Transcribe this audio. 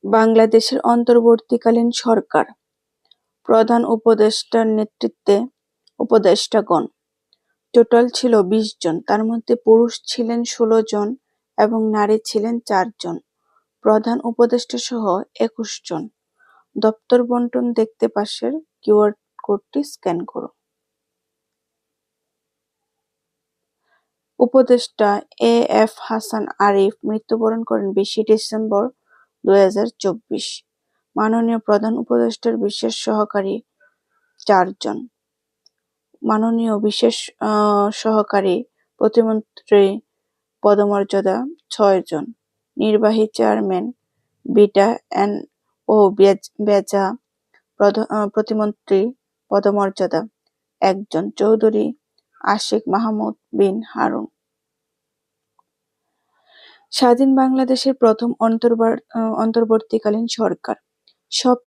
বাংলাদেশের অন্তর্বর্তীকালীন সরকার প্রধান উপদেষ্টার নেতৃত্বে উপদেষ্টাগণ টোটাল ছিল ২০ জন। তার মধ্যে পুরুষ ছিলেন ১৬ জন এবং নারী ছিলেন ৪ জন। প্রধান উপদেষ্টা সহ ২১ জন। দপ্তর বন্টন দেখতে পাশের কিউআর কোডটি স্ক্যান করুন। উপদেষ্টা এ.এফ হাসান আরিফ মৃত্যুবরণ করেন ২০ ডিসেম্বর ২০২৪। মাননীয় প্রধান উপদেষ্টার বিশেষ সহকারী ৪ জন। মাননীয় বিশেষ সহকারী প্রতিমন্ত্রী পদমর্যাদা ৬ জন। নির্বাহী চেয়ারম্যান বিটা ও বেজা প্রতিমন্ত্রী পদমর্যাদা ১ জন। চৌধুরী আশিক মাহমুদ বিন হারুন। স্বাধীন বাংলাদেশের প্রথম অন্তর্বর্তীকালীন সরকার। সব